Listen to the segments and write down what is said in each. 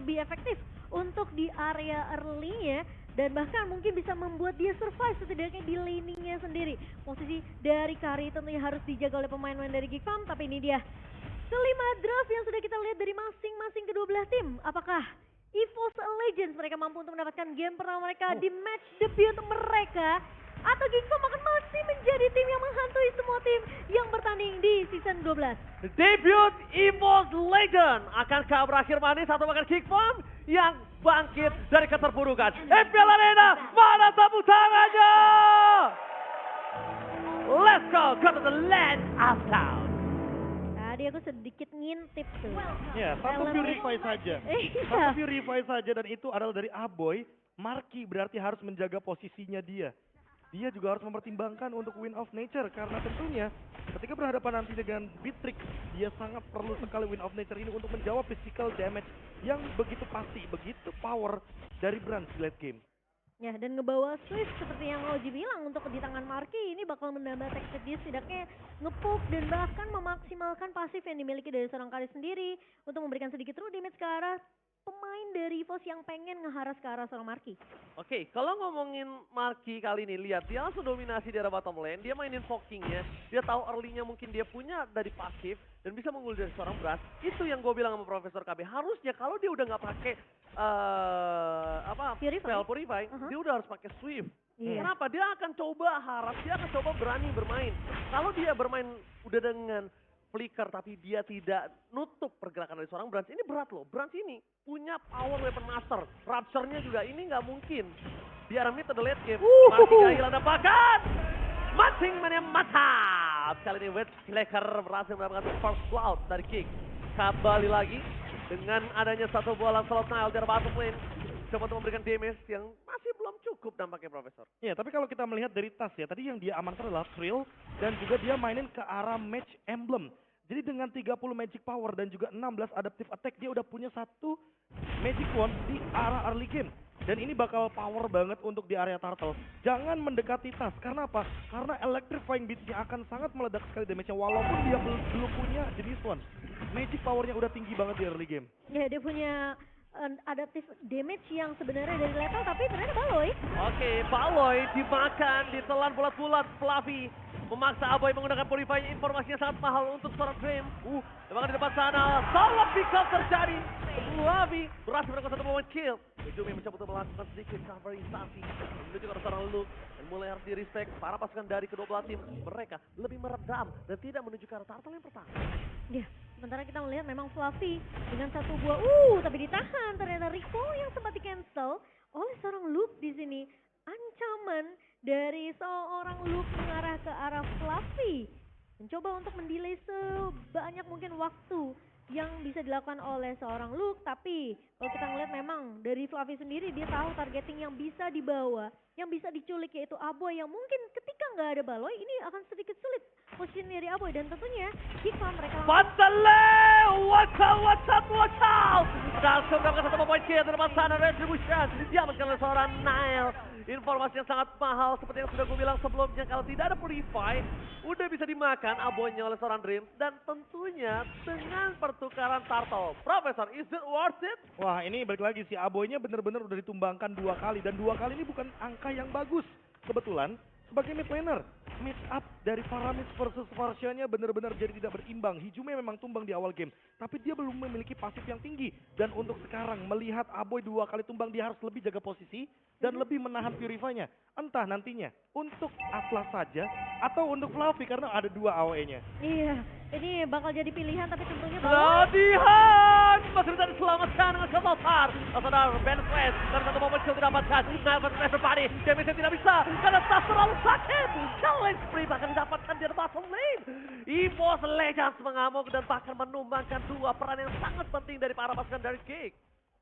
lebih efektif untuk di area early-nya dan bahkan mungkin bisa membuat dia survive setidaknya di laning-nya sendiri. Posisi dari Kari tentunya harus dijaga oleh pemain-pemain dari Geek Farm, tapi ini dia kelima draft yang sudah kita lihat dari masing-masing kedua belah tim. Apakah EVOS Legends mereka mampu untuk mendapatkan game pertama mereka di match debut mereka, atau Geek Farm akan masih menjadi tim yang menghantui semua tim yang bertanding di season 12? Debut EVOS Legend akankah berakhir manis atau bahkan Geek Farm yang bangkit dari keterpurukan? FPL Arena, mana tepuk tangannya? Let's go to the land of town. Tadi aku sedikit ngintip tuh. Ya, satu Talent- Purify saja. Iya. Satu Purify saja dan itu adalah dari Aboy. Marky berarti harus menjaga posisinya dia. Dia juga harus mempertimbangkan untuk Win of Nature karena tentunya ketika berhadapan nanti dengan Beatrix, dia sangat perlu sekali Win of Nature ini untuk menjawab physical damage yang begitu pasti, begitu power dari Brand di late game. Ya, dan ngebawa Swift seperti yang Oji bilang untuk di tangan Marky ini bakal menambah tekstur dia setidaknya ngepoke dan bahkan memaksimalkan pasif yang dimiliki dari seorang Kari sendiri untuk memberikan sedikit true damage ke arah pemain dari EVOS yang pengen ngeharas ke arah seorang Marky. Oke, kalau ngomongin Marky kali ini, lihat dia langsung dominasi di arah bottom lane, dia mainin Fokingnya, dia tahu early-nya mungkin dia punya dari pasif dan bisa menggul dari seorang Brass. Itu yang gue bilang sama Profesor KB, harusnya kalau dia udah nggak pakai Purify. spell Purify, dia udah harus pakai Swift. Iya. Kenapa? Dia akan coba harap, dia akan coba berani bermain. Kalau dia bermain udah dengan flicker tapi dia tidak nutup pergerakan dari seorang Branch, ini berat loh. Branch ini punya power weapon master. Rapture-nya juga ini nggak mungkin. Di arah mid the late game. Masih kehilangan dapatkan. Mancing yang mantap. Kali ini Wet Slacker berhasil mendapatkan first blood dari Kick. Kembali lagi dengan adanya satu bola slot Nile di arah bottom lane. Coba untuk memberikan damage yang masih belum cukup dampaknya Profesor. Ya, tapi kalau kita melihat dari tas ya, tadi yang dia amankan adalah Thrill dan juga dia mainin ke arah Match Emblem. Jadi dengan 30 Magic Power dan juga 16 Adaptive Attack, dia udah punya satu Magic Wand di arah early game. Dan ini bakal power banget untuk di area turtle. Jangan mendekati tas, karena apa? Karena Electrifying Beat-nya akan sangat meledak sekali damage-nya walaupun dia belum punya jenis Wand. Magic Power-nya udah tinggi banget di early game. Ya, dia punya adaptive damage yang sebenarnya dari lethal tapi ternyata Baloy. Oke, Baloy dimakan, ditelan bulat-bulat. Fluffy memaksa Aboy menggunakan Purify. Informasinya sangat mahal untuk seorang Dream. Memang di depan sana, salah pick up terjadi. Fluffy berhasil melakukan satu momen kill. Ujumi mencoba untuk melakukan sedikit cover instansi menuju ke seorang Luke. Dan mulai harus di-respect para pasukan dari kedua belah tim. Mereka lebih meredam dan tidak menuju ke arah turtle yang pertama. Ya, sementara kita melihat memang Fluffy dengan satu buah, tapi ditahan. Ternyata recall yang sempat di-cancel oleh seorang Luke di sini. Ancaman dari seorang Luke mengarah ke arah Fluffy. Mencoba untuk mendelay sebanyak mungkin waktu yang bisa dilakukan oleh seorang Luke. Tapi kalau kita ngeliat memang dari Fluffy sendiri dia tahu targeting yang bisa dibawa, yang bisa diculik yaitu Aboy yang mungkin ketika nggak ada Baloy ini akan sedikit sulit posisi dari Aboy dan tentunya jika mereka Pantale! Watch out! Langsung mendapatkan satu poin kill di depan sana Retribution. Diamankan oleh seorang Nile. Informasi yang sangat mahal seperti yang sudah gue bilang sebelumnya. Kalau tidak ada Purify, udah bisa dimakan Aboynya oleh seorang Dream. Dan tentunya dengan pertukaran turtle. Profesor, is it worth it? Wah, ini balik lagi si Aboynya bener-bener udah ditumbangkan 2 kali dan 2 kali ini bukan angka yang bagus. Kebetulan sebagai mid laner, mid up dari Paramis versus Farsianya benar-benar jadi tidak berimbang. Hijume memang tumbang di awal game, tapi dia belum memiliki pasif yang tinggi. Dan untuk sekarang melihat Aboy 2 kali tumbang, dia harus lebih jaga posisi dan lebih menahan Purify-nya. Entah nantinya untuk Atlas saja atau untuk Fluffy karena ada 2 AOE-nya. Iya, ini bakal jadi pilihan tapi tentunya Latihan! Masih bisa diselamatkan dengan Kemotar. Saudara Ben West dan satu momen kill didapatkan. Nelson everybody, damage tidak bisa karena tas terlalu sakit. Challenge free bahkan didapatkan di bottom lane. EVOS Legends mengamuk dan bahkan menumbangkan 2 peran yang sangat penting dari para pasukan dari Geek.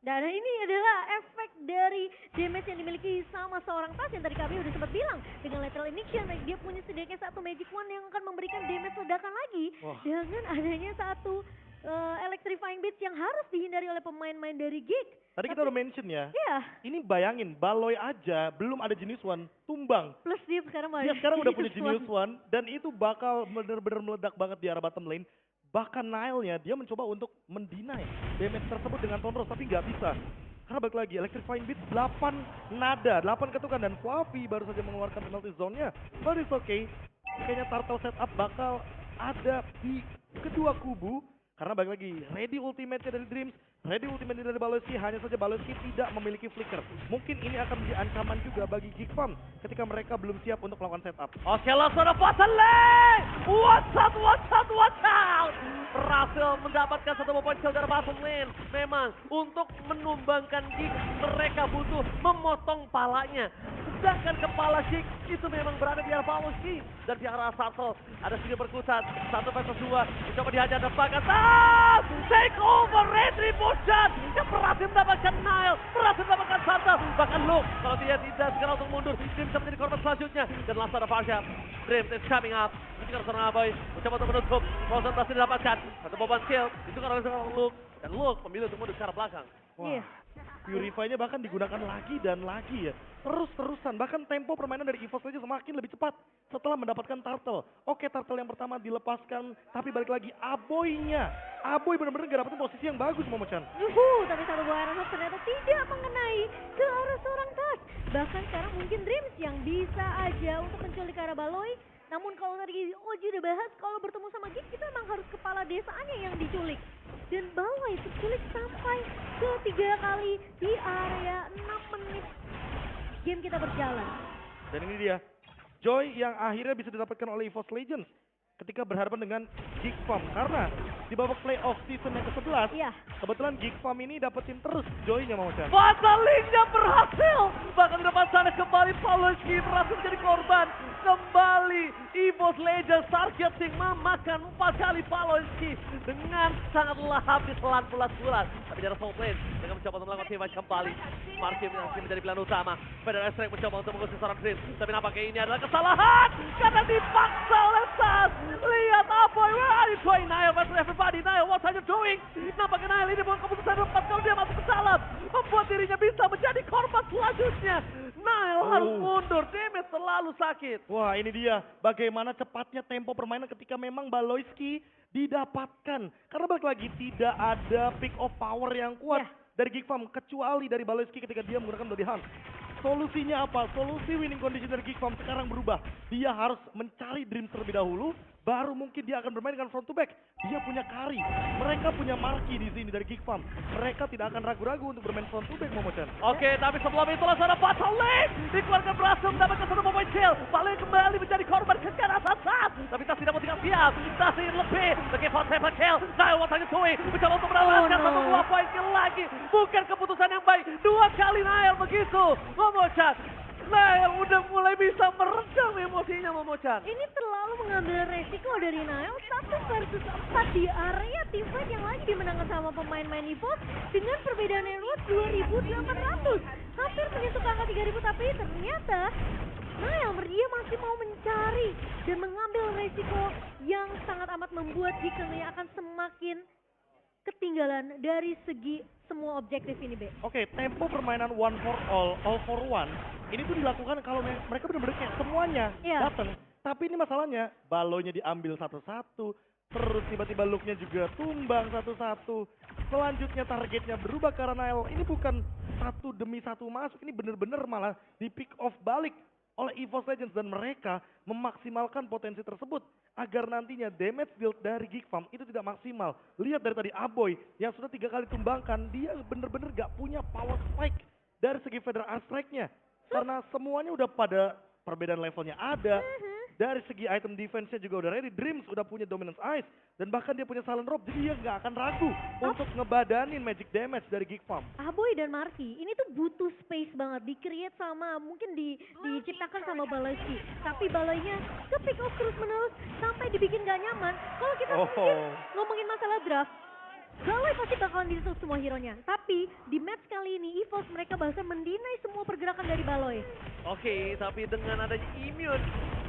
Dan ini adalah efek dari damage yang dimiliki sama seorang tas yang tadi kami udah sempat bilang. Dengan Lethal Injection, dia punya setidaknya satu Magic Wand yang akan memberikan damage ledakan lagi. Dengan adanya satu Electrifying Beats yang harus dihindari oleh pemain-pemain dari Geek. Tadi kita udah mention ya, Iya. ini bayangin Baloy aja belum ada jenis One tumbang. Plus dia sekarang Dia sekarang udah punya Genius One dan itu bakal bener-bener meledak banget di arah bottom lane. Bahkan Nile-nya dia mencoba untuk mendinai damage tersebut dengan Tonros tapi nggak bisa. Karena balik lagi Electrifying Beat 8 nada, 8 ketukan dan Fluffy baru saja mengeluarkan penalty zone-nya. But it's okay. Kayaknya Turtle setup bakal ada di kedua kubu. Karena balik lagi, ready ultimate-nya dari Dreams, ready ultimate dari Baloyski, hanya saja Baloyski tidak memiliki flicker. Mungkin ini akan menjadi ancaman juga bagi Geek Farm ketika mereka belum siap untuk melakukan setup. Oke, langsung ada Fatale! Watch out! Berhasil mendapatkan satu poin kill dari bottom lane. Memang untuk menumbangkan Geek, mereka butuh memotong palanya. Sedangkan kepala Geek itu memang berada di arah Baloyski. Dan di arah Turtle ada sini berkutat. 1 versus 2, dicoba dihajar depan. Take over Retribution yang berhasil mendapatkan Nile, berhasil mendapatkan Turtle. Bahkan Luke, kalau dia tidak segera untuk mundur, dia bisa menjadi korban selanjutnya. Dan langsung ada Farsha. Dream is coming up. Ketika seorang Aboy mencoba untuk menutup, Frozen berhasil didapatkan. Satu beban kill, itu kan oleh seorang Luke. Dan Luke memilih untuk mundur ke arah belakang. Iya. Purify-nya bahkan digunakan lagi dan lagi ya. Terus-terusan, bahkan tempo permainan dari EVOS saja semakin lebih cepat setelah mendapatkan Turtle. Oke, Turtle yang pertama dilepaskan, tapi balik lagi Aboy-nya. Aboy benar-benar gak dapetin posisi yang bagus, Momo-chan. Tapi satu buah Iron Heart ternyata tidak mengenai ke arah seorang Tas. Bahkan sekarang mungkin Dreams yang bisa aja untuk menculik ke arah Baloy. Namun kalau tadi Oji udah bahas, kalau bertemu sama Geek itu memang harus kepala desanya yang diculik. Dan Baloy diculik sampai ke 3 kali di area 6 menit game kita berjalan. Dan ini dia, Joy yang akhirnya bisa didapatkan oleh EVOS Legends ketika berhadapan dengan Geek Farm. Karena di babak playoff season yang ke-11, Iya. kebetulan Geek Farm ini dapetin terus Joy-nya, Momo-chan. Fatalingnya berhasil. Bahkan di depan sana kembali Baloyski berhasil menjadi korban. Kembali EVOS Legends targeting memakan 4 kali Baloyski dengan sangat lahap di selan bulat-bulat. Tapi dari Soul Plane dengan mencoba untuk melakukan team kembali. Markim masih menjadi pilihan utama. Federal Strike mencoba untuk mengusir seorang Dream. Tapi nampaknya ini adalah kesalahan karena dipaksa oleh Sas. Lihat apa, where are you going? Nile versus everybody. Nile, what are you doing? Nampaknya Nile ini bukan keputusan yang tepat kalau dia masuk ke dalam. Membuat dirinya bisa menjadi korban selanjutnya. Nile harus mundur, damage terlalu sakit. Wah, ini dia bagaimana cepatnya tempo permainan ketika memang Baloyski didapatkan. Karena balik lagi tidak ada pick of power yang kuat dari Geek Farm kecuali dari Baloyski ketika dia menggunakan Bloody Hunt. Solusinya apa? Solusi winning condition dari Geek Farm sekarang berubah. Dia harus mencari Dreams terlebih dahulu, baru mungkin dia akan bermain dengan front to back. Dia punya Kari, mereka punya Marki di sini dari Geek Farm. Mereka tidak akan ragu-ragu untuk bermain front to back, Momo-chan. Oke, tapi sebelum itu langsung ada Fatal Lane. Dikeluarkan berhasil mendapatkan satu poin kill. Balik kembali menjadi korban kejaran Sas. Tapi Tas tidak mau tinggal siap. Tas ingin lebih. Bagi Fatal kill. Nah, what are you doing? Mencoba untuk mendapatkan satu buah poin kill lagi. Bukan keputusan yang baik. 2 kali Nile begitu. Momo-chan. Nile udah mulai bisa meredam emosinya, Momo-chan. Ini terlalu mengambil resiko dari Nile 1 versus 4 di area teamfight yang lagi dimenangkan sama pemain-main EVOS dengan perbedaan yang luas 2.800. Hampir menyentuh angka 3.000 tapi ternyata Nile dia masih mau mencari dan mengambil resiko yang sangat amat membuat Geek akan semakin ketinggalan dari segi semua objektif ini, Be. Oke, tempo permainan one for all for one, ini tuh dilakukan kalau mereka benar-benar kayak semuanya datang. Tapi ini masalahnya, Baloynya diambil satu-satu, terus tiba-tiba Luke-nya juga tumbang satu-satu. Selanjutnya targetnya berubah ke arah Nile. Ini bukan satu demi satu masuk, ini benar-benar malah di pick off balik oleh EVOS Legends dan mereka memaksimalkan potensi tersebut agar nantinya damage build dari Geek Farm itu tidak maksimal. Lihat dari tadi Aboy yang sudah 3 kali tumbangkan, dia bener-bener gak punya power spike dari segi Federal Strike-nya. Karena semuanya udah pada perbedaan levelnya ada. Dari segi item defense-nya juga udah ready. Dreams udah punya Dominance Ice. Dan bahkan dia punya Silent Robe. Jadi dia gak akan ragu untuk ngebadanin magic damage dari Geek Farm. Aboy dan Marki, ini tuh butuh space banget. Di-create sama, mungkin diciptakan sama Baloyski. Tapi Baloynya ke pick off terus-menerus sampai dibikin gak nyaman. Kalau kita mungkin ngomongin masalah draft, Baloy pasti bakalan ditutup semua hero-nya. Tapi di match kali ini EVOS mereka bahkan mendinai semua pergerakan dari Baloy. Oke, tapi dengan adanya immune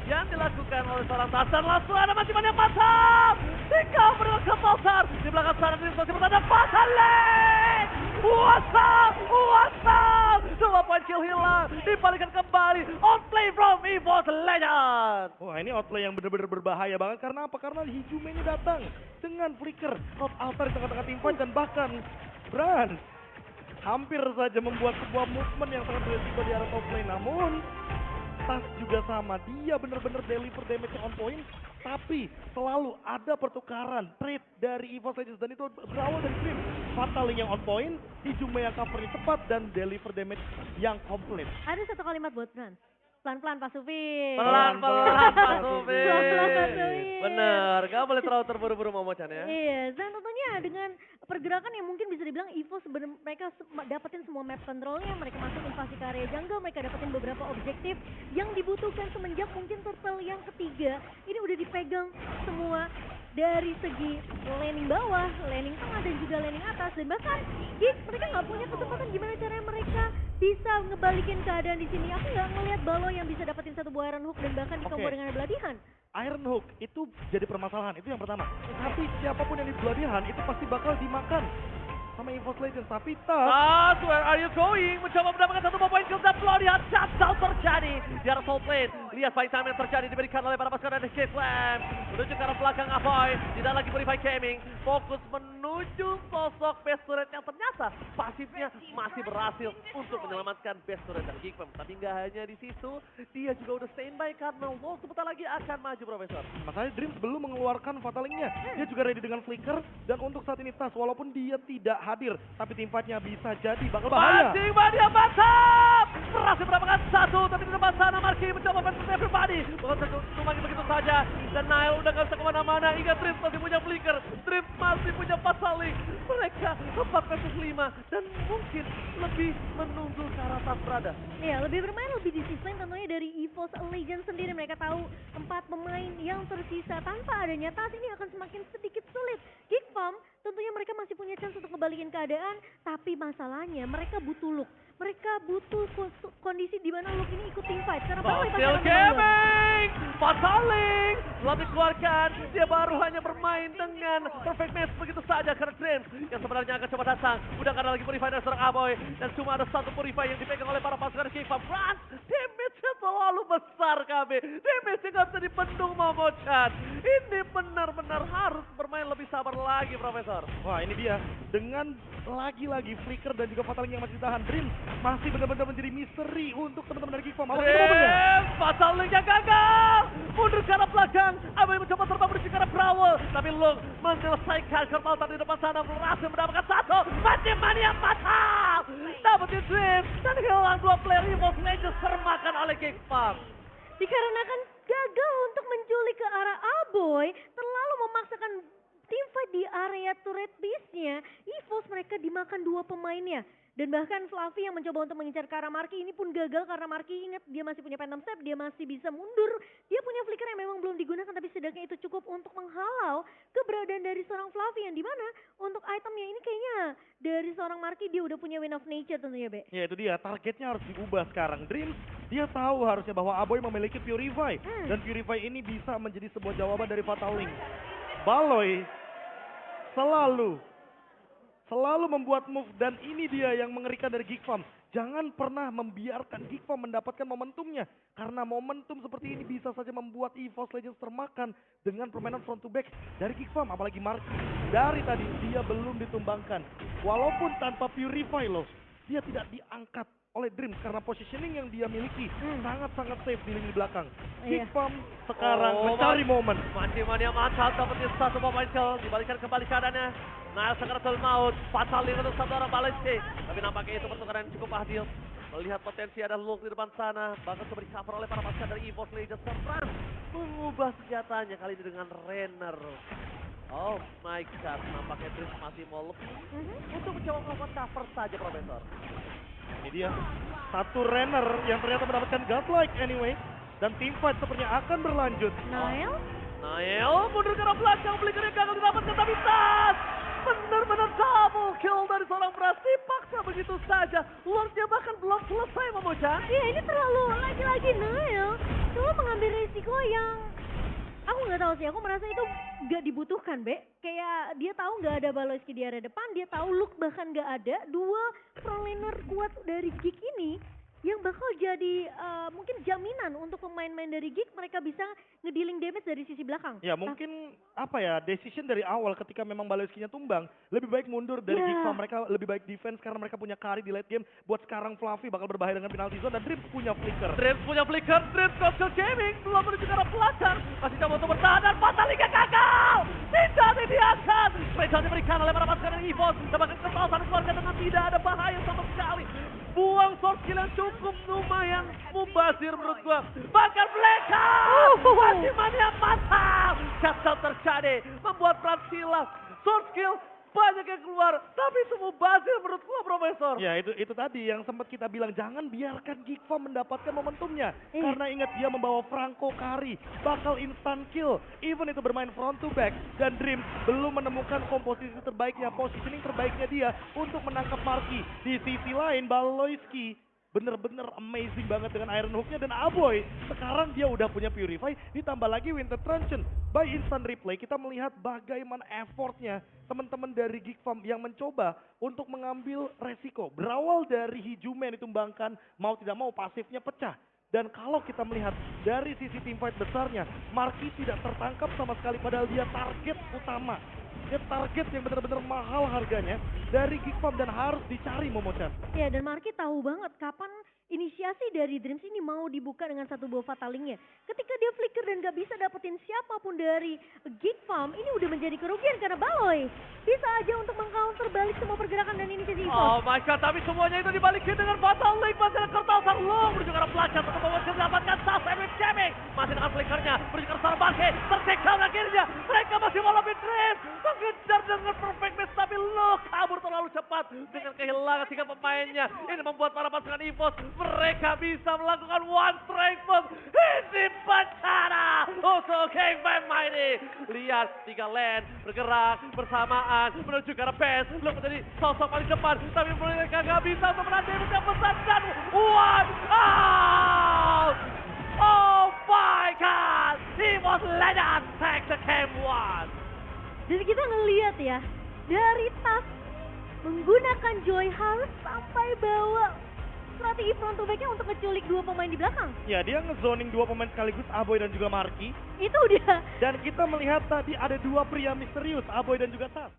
yang dilakukan oleh seorang Tasan, langsung ada masih banyak pasal. Di cover dengan Kapalsar. Di belakang sana masih berada Fatal Lane. What's up? 2 poin kill Kill hilang, dibalikan kembali. Outplay from EVOS Legends. Wah ini outplay yang benar-benar berbahaya banget karena apa? Karena Hijume ini datang dengan flicker, top altar di tengah-tengah tim fight dan bahkan Brand hampir saja membuat sebuah movement yang sangat beresiko di arah top lane. Namun Tas juga sama, dia benar-benar deliver damage on point, tapi selalu ada pertukaran trade dari EVOS Legends dan itu berawal dari Dream. Fataling yang on point, Hijume yang covernya cepat dan deliver damage yang komplit. Ada satu kalimat buat Brand. Pelan-pelan Pak Sufi. Pelan-pelan Pak Sufi. Pelan-pelan Pak Sufi. Bener, gak boleh terlalu terburu-buru Momochan ya. Iya, dan tentunya dengan pergerakan yang mungkin bisa dibilang EVOS mereka dapetin semua map controlnya, mereka masuk invasi ke area jungle, mereka dapetin beberapa objektif yang dibutuhkan semenjak mungkin turtle yang ketiga. Ini udah dipegang semua dari segi laning bawah, laning tengah dan juga laning atas. Dan bahkan mereka nggak punya kesempatan gimana caranya mereka bisa ngebalikin keadaan di sini. Aku nggak ngelihat Balo yang bisa dapetin satu buah Iron Hook dan bahkan dikombo dengan Bloodihan. Iron Hook itu jadi permasalahan, itu yang pertama. Tapi siapapun yang di Bloodihan itu pasti bakal dimakan sama EVOS Legends. Tapi Tas, where are you going? Mencoba mendapatkan satu poin kill dan Bloodihan shutdown terjadi di arah top lane. Lihat fight time yang terjadi diberikan oleh para pasukan dari K-Flam. Menuju ke arah belakang Avoy, tidak lagi Purify Gaming. Fokus menuju sosok best turret yang ternyata pasifnya masih berhasil untuk menyelamatkan best turret dari Geekfam. Tapi nggak hanya di situ, dia juga udah standby karena Wolf sebentar lagi akan maju, Profesor. makanya Dreams belum mengeluarkan Fatalingnya. Dia juga ready dengan flicker dan untuk saat ini Tas walaupun dia tidak hadir, tapi tim fight-nya bisa jadi bakal bahaya. Mancing Mania mantap! Berhasil mendapatkan satu, tapi di depan sana Marki mencoba mencetak everybody. Bukan lagi begitu saja. Dan Nail udah gak bisa kemana-mana. Ingat Dreams masih punya flicker. Dreams masih punya Fataling. Mereka 4 versus 5 dan mungkin lebih menunggu ke arah tas berada. Iya, lebih bermain lebih disiplin tentunya dari EVOS Legends sendiri. Mereka tahu 4 pemain yang tersisa tanpa adanya Tas ini akan semakin sedikit sulit. Geekfam tentunya mereka masih punya chance untuk ngebalikin keadaan, tapi masalahnya mereka butuh look. Mereka butuh kondisi di mana look ini ikut team fight. Karena Basil Gaming! Fataling! Setelah dikeluarkan, dia baru hanya bermain dengan perfect match begitu saja. Karena Dreams yang sebenarnya akan coba datang. Udah gak ada lagi Purify dari seorang Aboy. Dan cuma ada satu Purify yang dipegang oleh para pasukan K-Fam. Run! Damage-nya terlalu besar KB. Damage-nya gak bisa dibendung Momochan. Ini benar-benar harus bermain lebih sabar lagi, Profesor. Wah ini dia, dengan lagi-lagi flicker dan juga Fataling yang masih ditahan, Dreams masih benar-benar menjadi misteri untuk teman-teman dari Geekfam. Dreams! Fatalingnya gagal! Mundur ke arah belakang. Aboy mencoba terbang menuju ke arah Brawl. Tapi Lung menyelesaikan Kermaltan di depan sana. Berhasil mendapatkan satu. Mancing Mania fatal! Dapetin Dreams dan hilang 2 player EVOS Legends termakan oleh Geekfam. dikarenakan gagal untuk menculik ke arah Aboy, terlalu memaksakan team fight di area turret base-nya, EVOS mereka dimakan 2 pemainnya. Dan bahkan Fluffy yang mencoba untuk mengincar ke arah Marky ini pun gagal karena Marky ingat dia masih punya Phantom Step, dia masih bisa mundur. Dia punya flicker yang memang belum digunakan tapi setidaknya itu cukup untuk menghalau keberadaan dari seorang Fluffy yang dimana untuk itemnya ini kayaknya dari seorang Marky dia udah punya Wind of Nature tentunya Be. Ya itu dia, targetnya harus diubah sekarang. Dreams, dia tahu harusnya bahwa Aboy memiliki Purify. Dan Purify ini bisa menjadi sebuah jawaban dari Fataling. Baloy selalu membuat move dan ini dia yang mengerikan dari Geekfam. Jangan pernah membiarkan Geekfam mendapatkan momentumnya. Karena momentum seperti ini bisa saja membuat EVOS Legends termakan dengan permainan front to back dari Geekfam. Apalagi Marky, dari tadi dia belum ditumbangkan. Walaupun tanpa Purify loh, dia tidak diangkat oleh Dreams karena positioning yang dia miliki sangat-sangat safe di lini belakang. Geekfam sekarang mencari momen. Masih Mania mantap dapetin satu pemain kill, dibalikan kembali keadaannya. Nah, sekaratul maut, Fataling untuk satu orang Balenci. Tapi nampaknya itu pertukaran yang cukup adil. Melihat potensi ada Lung di depan sana, bahkan coba di-cover oleh para pasukan dari EVOS Legends. Serang mengubah senjatanya kali ini dengan Renner. Oh my god, nampaknya Dreams masih mau lebih untuk mencoba melakukan cover saja, Profesor. Ini dia, satu Renner yang ternyata mendapatkan godlike anyway. Dan team fight sepertinya akan berlanjut. Nael mundur ke arah belakang, flickernya gagal didapatkan tapi Tas! Benar-benar double kill dari seorang Brass, dipaksa begitu saja. Lordnya bahkan belum selesai Momochan. Iya ini terlalu lagi-lagi Nail selalu mengambil risiko yang aku nggak tahu sih, aku merasa itu nggak dibutuhkan Be. Kayak dia tahu nggak ada Baloyski di area depan, dia tahu Luke bahkan nggak ada. 2 pro laner kuat dari Geek ini yang bakal jadi mungkin jaminan untuk pemain-pemain dari Geek mereka bisa ngedealing damage dari sisi belakang. Ya mungkin apa ya, decision dari awal ketika memang Baloyskinya tumbang, lebih baik mundur dari Ya. Geek Farm. Mereka lebih baik defense karena mereka punya carry di late game. Buat sekarang Fluffy bakal berbahaya dengan penalty zone dan Dreams punya flicker. Dreams punya flicker, Dreams Cocktail Gaming belum menuju ke arah pelacak. Masih coba untuk bertahan dan Fatalika gagal. Tidak dibiarkan. Spesial diberikan oleh para pasukan dari EVOS. Dapatkan kesalahan keluarga dengan tidak ada bahaya sama sekali. Buang sword skill yang cukup lumayan mubazir menurut gua. Bahkan Blackout masih mania fatal. Shutdown terjadi membuat Pransila sword skill banyak yang keluar, tapi semua mubazir menurut gua, Profesor. Ya itu tadi yang sempat kita bilang, jangan biarkan Geek Farm mendapatkan momentumnya. Iya. Karena ingat dia membawa Franco Kari, bakal instant kill. Even itu bermain front to back. Dan Dreams belum menemukan komposisi terbaiknya, positioning terbaiknya dia untuk menangkap Marky. Di sisi lain Baloyski bener-bener amazing banget dengan Iron Hook-nya dan Aboy. Sekarang dia udah punya Purify, ditambah lagi Winter Truncheon. By instant replay kita melihat bagaimana effortnya teman-teman dari Geek Farm yang mencoba untuk mengambil resiko. Berawal dari Hijume yang ditumbangkan, mau tidak mau pasifnya pecah. Dan kalau kita melihat dari sisi teamfight besarnya, Marky tidak tertangkap sama sekali padahal dia target utama. Dia target yang benar-benar mahal harganya dari Geek Farm dan harus dicari Momochan. Ya, dan Marky tahu banget kapan inisiasi dari Dreams ini mau dibuka dengan satu buah fatalingnya. Ketika dia flicker dan gak bisa dapetin siapapun dari Geek Farm, ini udah menjadi kerugian karena Baloy bisa aja untuk meng-counter balik semua pergerakan dan inisiasi Oh EVOS. my god, tapi semuanya itu dibalikin dengan Fatal Link. Masih ada Kertal Sang Long menuju ke arah pelacak untuk mendapatkan Sas Epic Jamming. Masih dengan flickernya menuju ke arah Sarbake. Tertekan akhirnya. Mereka masih malah mid-range. Mengejar dengan perfect match, tapi lo kabur terlalu cepat dengan kehilangan 3 pemainnya. Ini membuat para pasukan EVOS mereka bisa melakukan one strike bomb. Ini bencana untuk King Bang Mighty. Lihat 3 lane bergerak bersamaan menuju ke arah base. Lo menjadi sosok paling depan, tapi mereka gak bisa untuk menahan damage yang besar dan one out. Oh my god, EVOS Legends take the game one. Jadi kita ngeliat ya, dari tas menggunakan Joy harus sampai bawa strategi front to back-nya untuk ngeculik 2 pemain di belakang. Ya dia ngezoning 2 pemain sekaligus, Aboy dan juga Marky. Itu udah Dan kita melihat tadi ada 2 pria misterius, Aboy dan juga Sas.